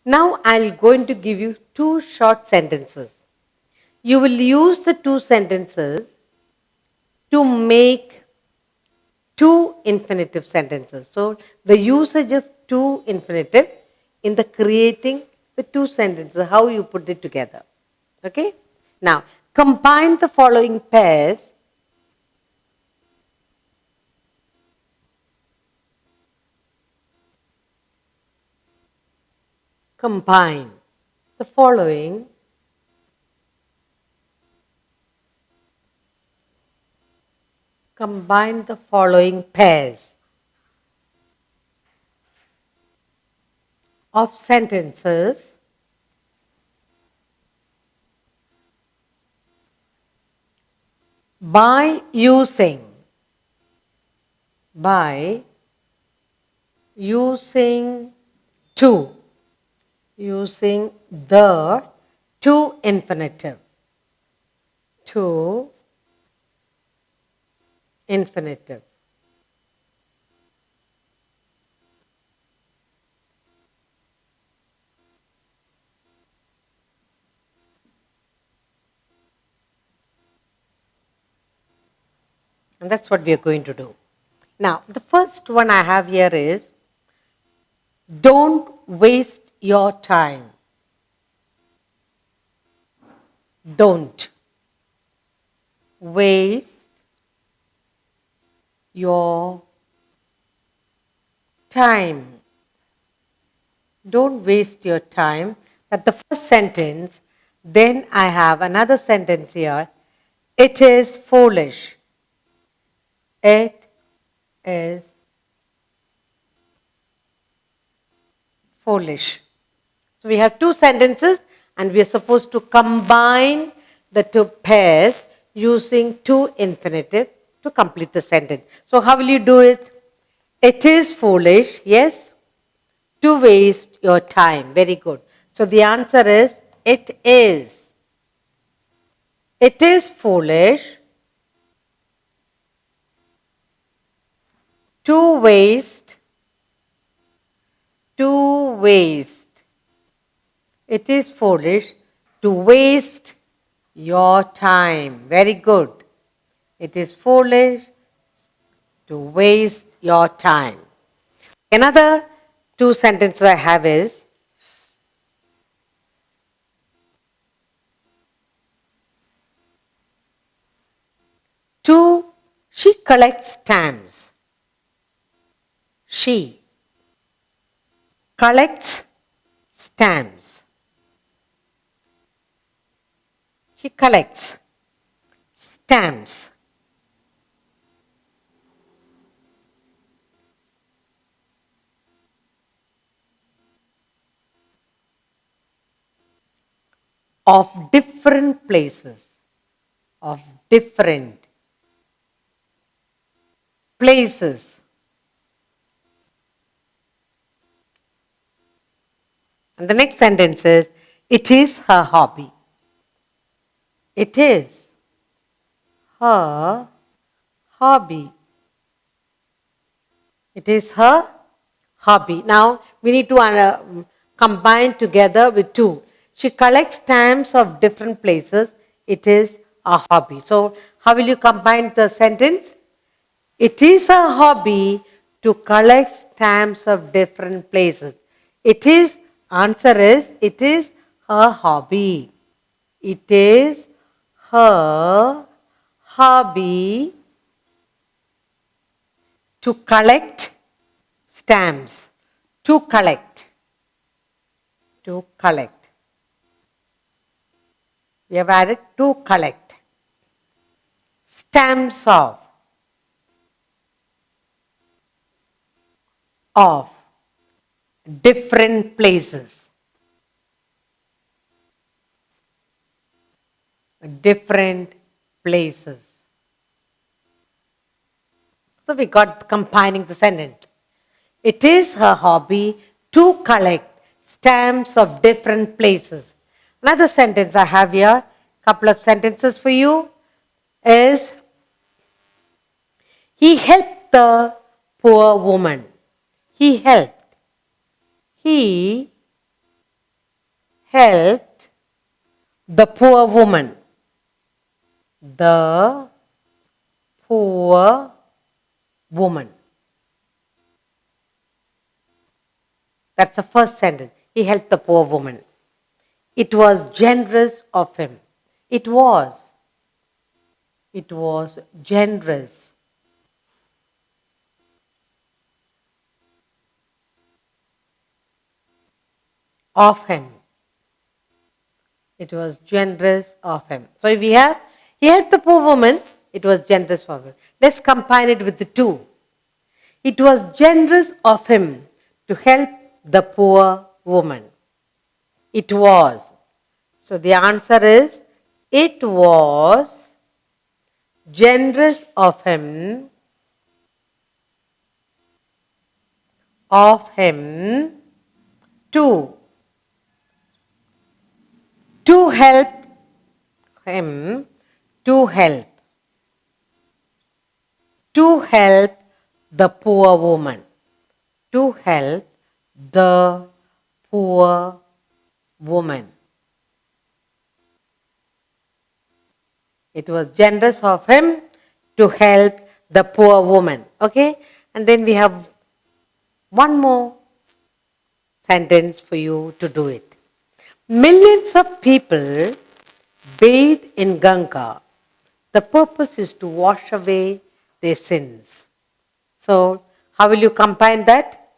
Now I'm going to give you two short sentences. You will use the two sentences to make two infinitive sentences. So the usage of two infinitive in the creating the two sentences, how you put it together. Okay? Now, combine the following pairs. Combine the following pairs of sentences by using to using the to infinitive. To infinitive. And that's what we are going to do. Now, the first one I have here is, don't waste your time. Don't waste your time. Don't waste your time. That's the first sentence. Then I have another sentence here. It is foolish. It is foolish. So we have two sentences and we are supposed to combine the two pairs using two infinitive to complete the sentence. So how will you do it? It is foolish, yes, to waste your time. Very good. So the answer is, it is. It is foolish to waste. It is foolish to waste your time. Very good. It is foolish to waste your time. Another two sentences I have is, she collects stamps. She collects stamps. She collects stamps. Of different places. Of different places. And the next sentence is, it is her hobby. It is her hobby. It is her hobby. Now, we need to combine together with two. She collects stamps of different places. It is a hobby. So, how will you combine the sentence? It is a hobby to collect stamps of different places. It is, answer is, it is her hobby. It is her hobby to collect stamps. To collect. To collect. We have added to collect. Stamps of different places. Different places. So we got combining the sentence. It is her hobby to collect stamps of different places. Another sentence I have here, couple of sentences for you, is, he helped the poor woman. He helped. He helped the poor woman. The poor woman. That's the first sentence. He helped the poor woman. It was generous of him. It was generous of him. It was generous of him. So if we have, he helped the poor woman, it was generous of him. Let's combine it with the two. It was generous of him to help the poor woman. It was. So the answer is, it was generous of him to help him to help the poor woman. To help the poor woman. It was generous of him to help the poor woman. Okay? And then we have one more sentence for you to do it. Millions of people bathe in Ganga. The purpose is to wash away their sins. So, how will you combine that?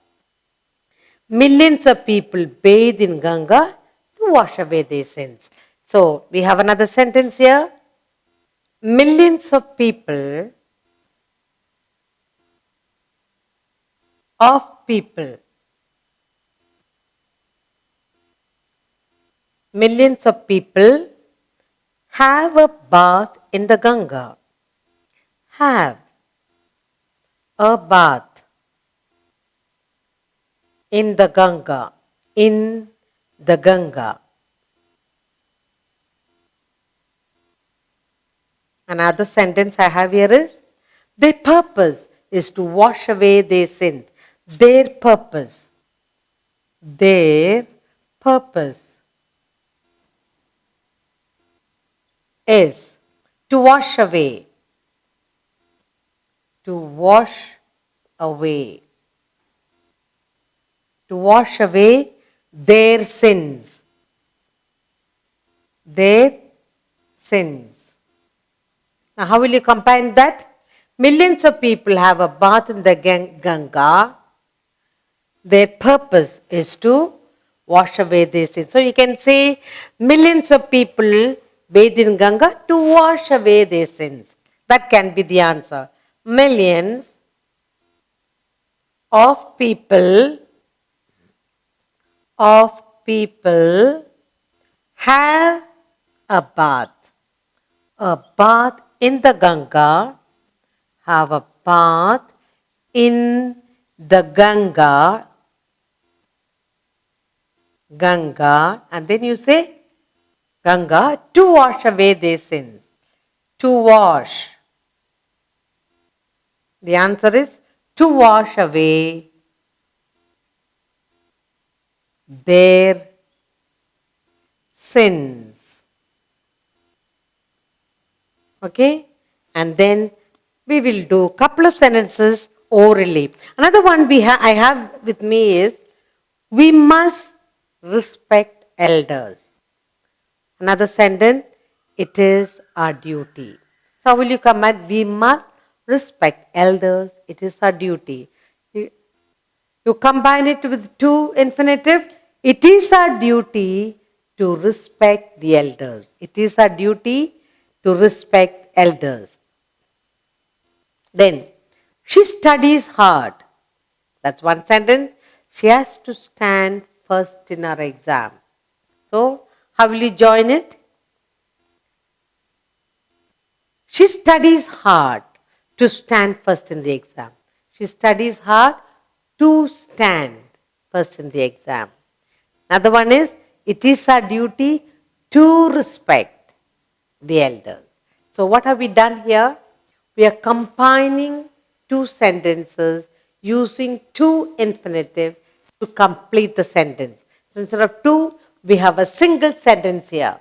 Millions of people bathe in Ganga to wash away their sins. So, we have another sentence here. Millions of people millions of people have a bath in the Ganga. Have a bath in the Ganga. In the Ganga. Another sentence I have here is, their purpose is to wash away their sins. Their purpose is to wash away their sins. Now, how will you combine that? Millions of people have a bath in the Ganga. Their purpose is to wash away their sins. So, you can say millions of people bathe in Ganga to wash away their sins. That can be the answer. Millions of people have a bath in the Ganga, have a bath in the Ganga, and then you say Ganga to wash away their sins. To wash. The answer is to wash away their sins. Okay? And then we will do a couple of sentences orally. Another one I have with me is, we must respect elders. Another sentence, it is our duty. So how will you combine? We must respect elders, it is our duty. You combine it with two infinitive, it is our duty to respect the elders. It is our duty to respect elders. Then, she studies hard. That's one sentence. She has to stand first in her exam. So, how will you join it? She studies hard to stand first in the exam. She studies hard to stand first in the exam. Another one is, it is our duty to respect the elders. So what have we done here? We are combining two sentences using two infinitive to complete the sentence. So instead of two, we have a single sentence here.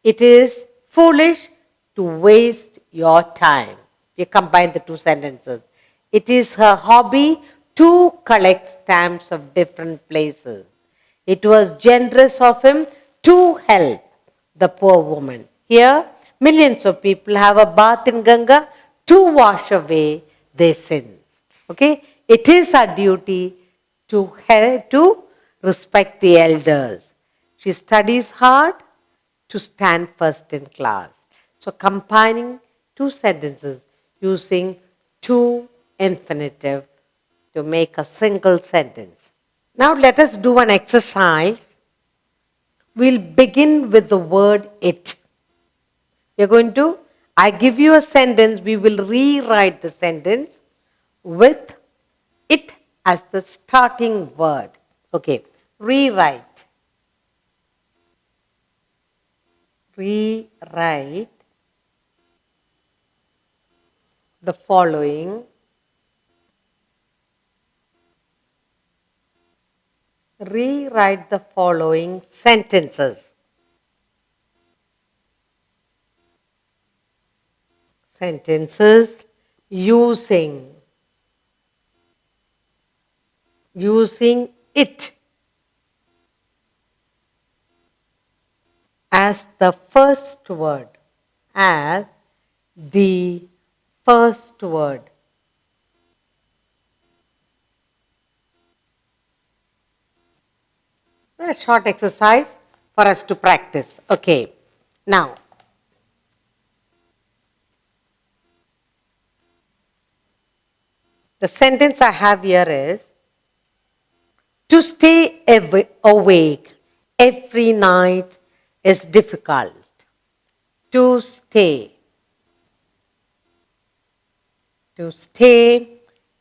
It is foolish to waste your time. We combine the two sentences. It is her hobby to collect stamps of different places. It was generous of him to help the poor woman. Here, millions of people have a bath in Ganga to wash away their sins. Okay? It is our duty to respect the elders. She studies hard to stand first in class. So combining two sentences using two infinitive to make a single sentence. Now let us do an exercise. We'll begin with the word it. I give you a sentence, we will rewrite the sentence with it as the starting word. Okay, rewrite the following. Rewrite the following sentences. Sentences using it as the first word. As the first word. A short exercise for us to practice. Okay. Now, the sentence I have here is, to stay awake every night is difficult. To stay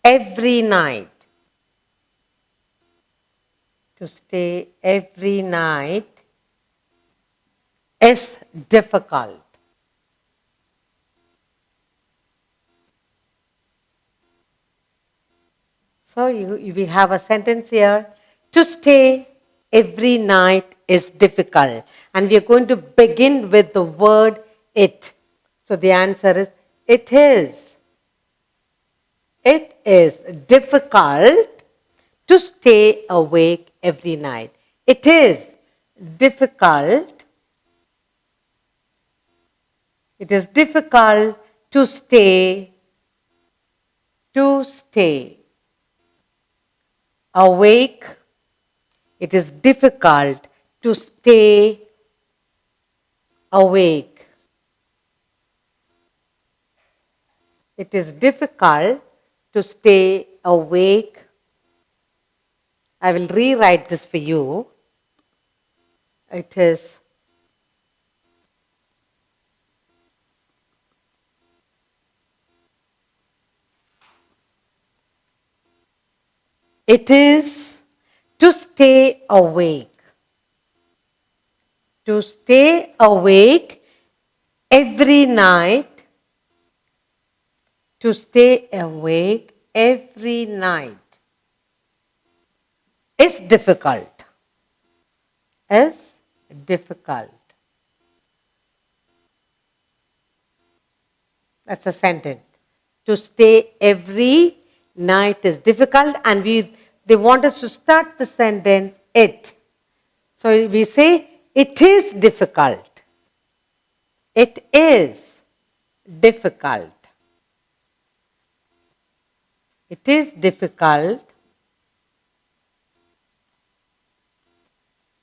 every night. To stay every night is difficult. So we have a sentence here. To stay every night is difficult. And we are going to begin with the word it. So the answer is, it is. It is difficult to stay awake every night. It is difficult. It is difficult to stay awake. It is difficult to stay awake. It is difficult to stay awake. I will rewrite this for you. It is to stay awake. To stay awake every night. To stay awake every night is difficult. Is difficult. That's a sentence. To stay every night is difficult, and they want us to start the sentence it. So we say it is difficult. It is difficult. It is difficult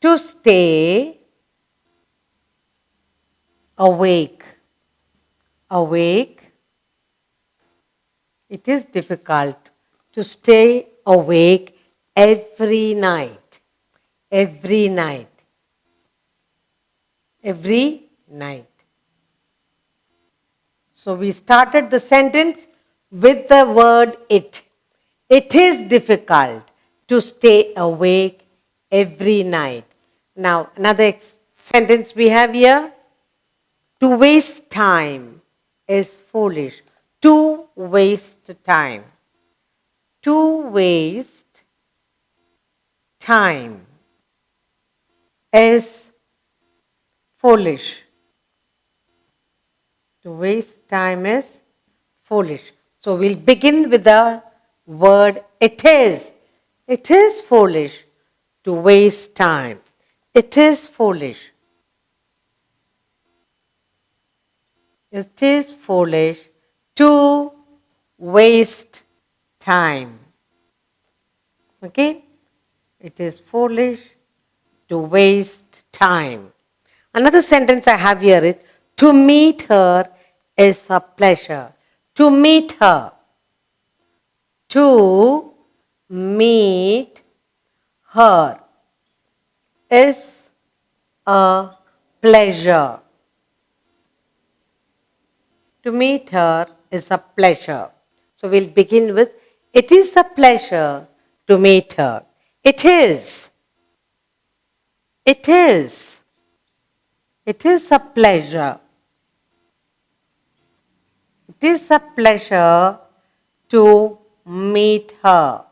to stay awake. Awake. It is difficult to stay awake every night. Every night. Every night. So we started the sentence with the word it. It is difficult to stay awake every night. Now, another sentence we have here. To waste time is foolish. To waste time. To waste time is foolish. To waste time is foolish. So we'll begin with the word it is. It is foolish to waste time. It is foolish. It is foolish to waste time. Okay? It is foolish to waste time. Another sentence I have here is, to meet her is a pleasure. To meet her. To meet her is a pleasure. To meet her is a pleasure. So we'll begin with, it is a pleasure to meet her. It is. It is. It is a pleasure. It is a pleasure to meet her.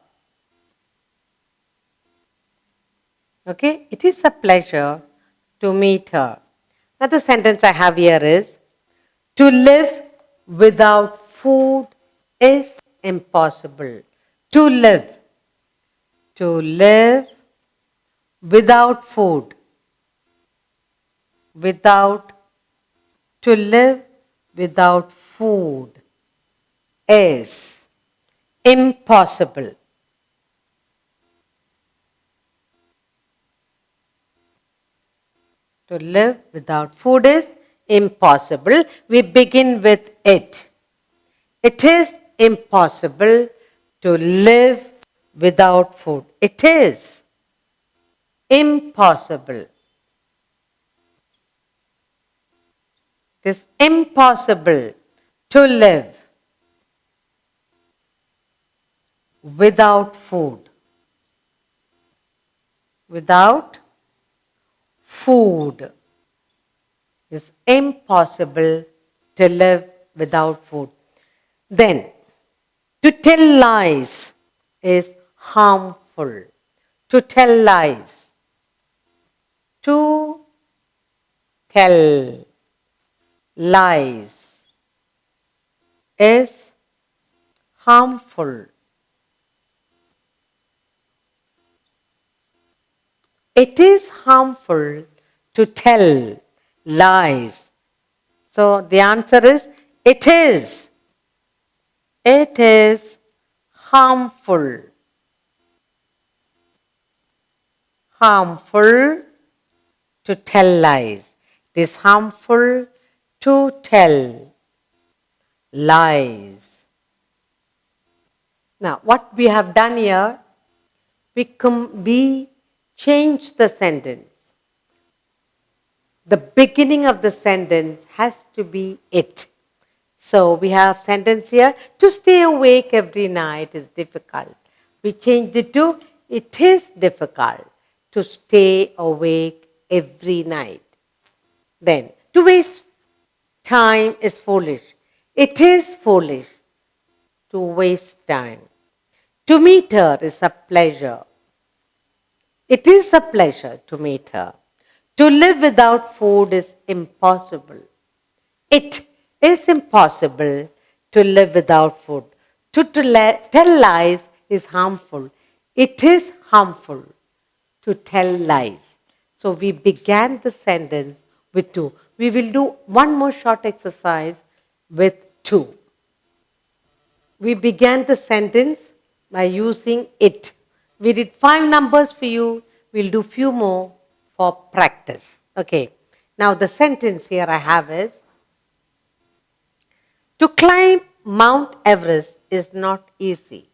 Okay? It is a pleasure to meet her. Another sentence I have here is, to live without food is impossible. To live. To live without food. To live without food is impossible. To live without food is impossible. We begin with it. It is impossible to live without food. It is impossible. It is impossible to live without food. Without food. It's impossible to live without food. Then, to tell lies is harmful. To tell lies. To tell lies is harmful. It is harmful to tell lies. So the answer is, it is. It is harmful. Harmful to tell lies. It is harmful to tell lies. Now, what we have done here, we change the sentence. The beginning of the sentence has to be it. So we have sentence here, to stay awake every night is difficult. We changed it to, it is difficult to stay awake every night. Then, to waste time is foolish. It is foolish to waste time. To meet her is a pleasure. It is a pleasure to meet her. To live without food is impossible. It is impossible to live without food. To tell lies is harmful. It is harmful to tell lies. So we began the sentence with to. We will do one more short exercise with to. We began the sentence by using it. We did 5 numbers for you. We'll do few more for practice. Okay. Now the sentence here I have is, to climb Mount Everest is not easy.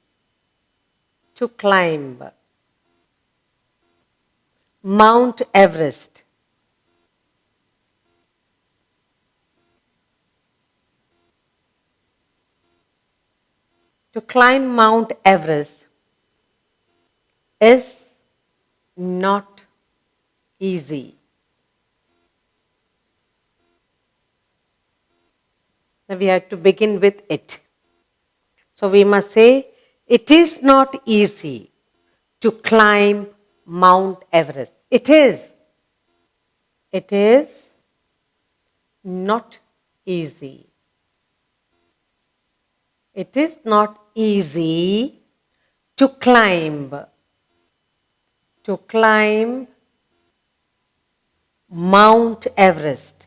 To climb Mount Everest. To climb Mount Everest is not easy. Now we have to begin with it. So we must say, it is not easy to climb Mount Everest. It is. It is not easy. It is not easy to climb Mount Everest.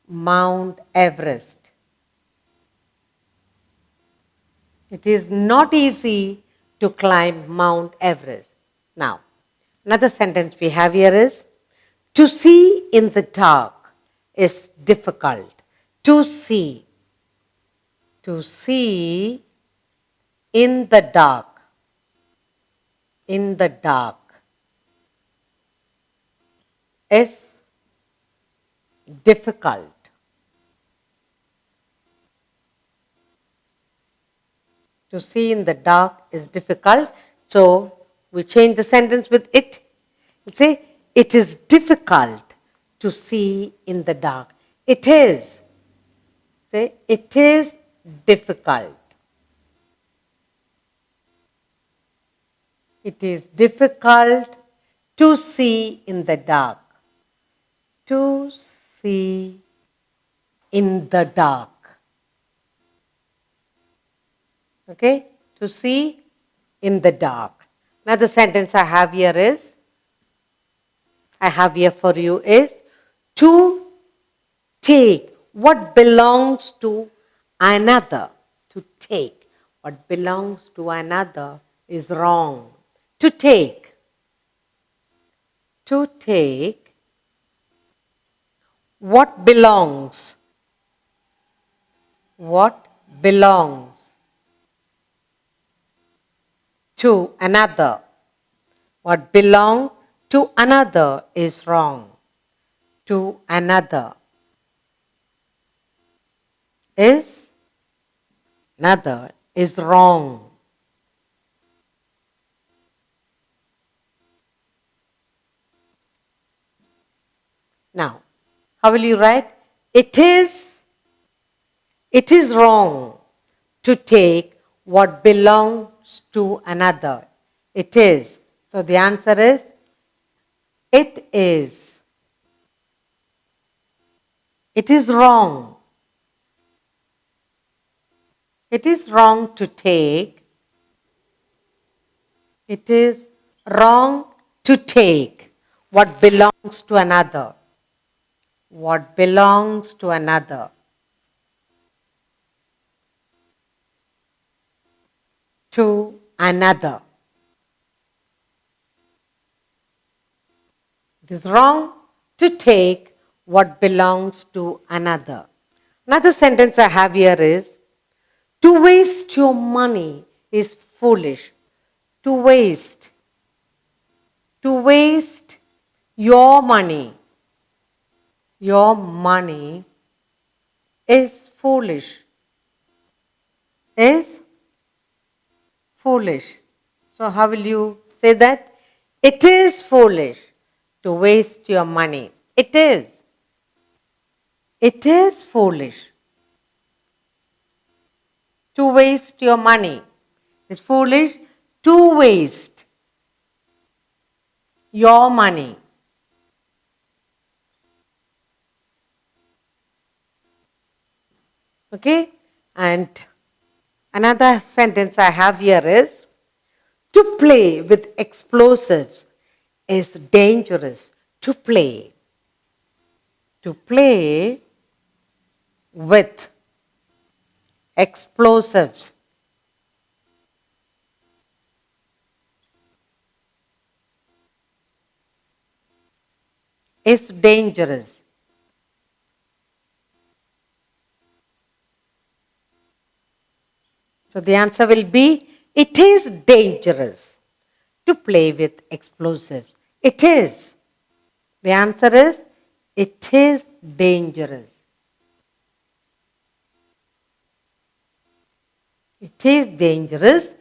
Mount Everest. It is not easy to climb Mount Everest. Now, another sentence we have here is, to see in the dark is difficult. To see in the dark, is difficult. To see in the dark is difficult. So we change the sentence with it. We say, it is difficult to see in the dark. It is. Say, it is difficult. It is difficult to see in the dark. To see in the dark. Okay? To see in the dark. Another sentence I have here for you is, to take what belongs to another. To take what belongs to another is wrong. To take what belongs to another. What belongs to another is wrong. To another is wrong. Now, how will you write? It is wrong to take what belongs to another. It is. So the answer is, it is. It is wrong. It is wrong to take. It is wrong to take what belongs to another. What belongs to another. To another. It is wrong to take what belongs to another. Another sentence I have here is, to waste your money is foolish. To waste your money is foolish. Is foolish. So how will you say that? It is foolish to waste your money. It is. It is foolish to waste your money. It's foolish to waste your money. Okay? And another sentence I have here is, to play with explosives is dangerous. To play with explosives is dangerous. So the answer will be, it is dangerous to play with explosives. It is. The answer is, it is dangerous. It is dangerous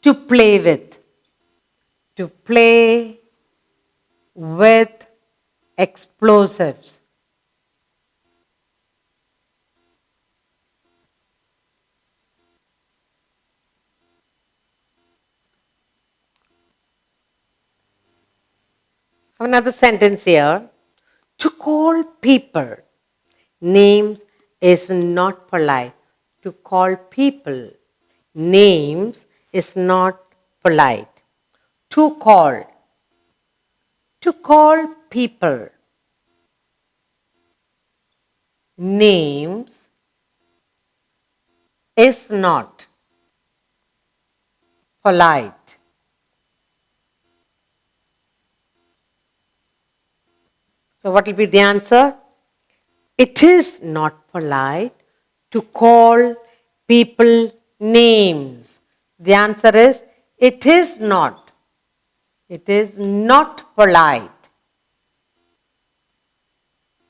to play with. To play with explosives. Have another sentence here. To call people names is not polite. To call people names is not polite. To call. To call people names is not polite. So what will be the answer? It is not polite to call people names. The answer is it is not. It is not polite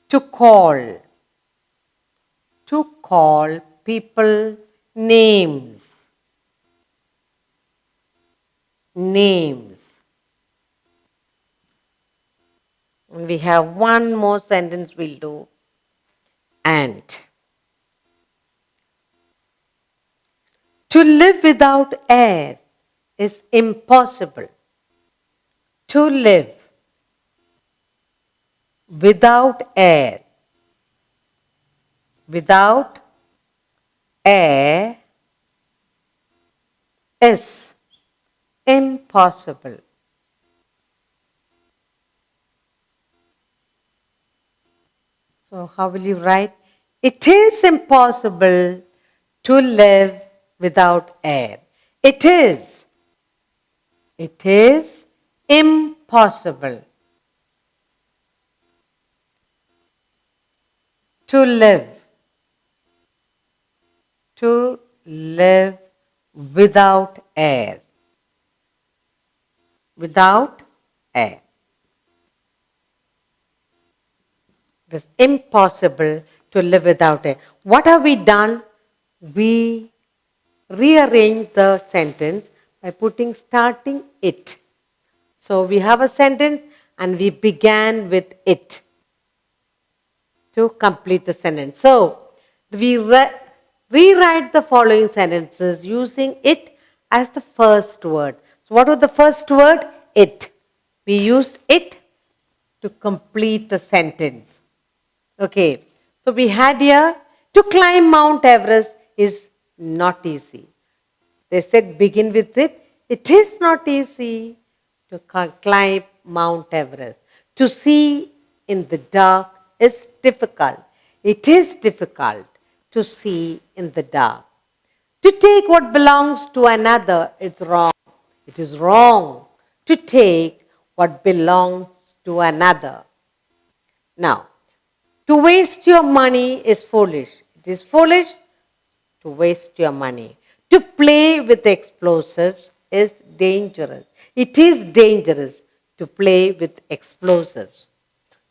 to call people names. Names. And we have one more sentence we'll do. And. To live without air is impossible. To live without air is impossible. So how will you write? It is impossible to live without air. It is impossible to live without air. Without air. It is impossible to live without air. What have we done? We rearrange the sentence by putting starting it. So we have a sentence and we began with it to complete the sentence. So we rewrite the following sentences using it as the first word. So what was the first word? It. We used it to complete the sentence. Okay. So we had here, to climb Mount Everest is not easy. They said begin with it. It is not easy to climb Mount Everest. To see in the dark is difficult. It is difficult to see in the dark. To take what belongs to another, it's wrong. It is wrong to take what belongs to another. Now, to waste your money is foolish. It is foolish to waste your money. To play with explosives is dangerous. It is dangerous to play with explosives.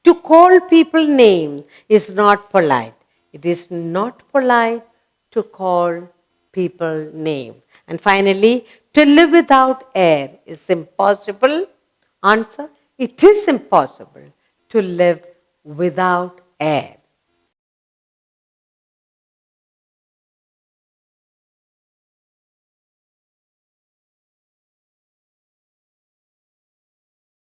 To call people names is not polite. It is not polite to call people names. And finally, to live without air is impossible. Answer, it is impossible to live without air.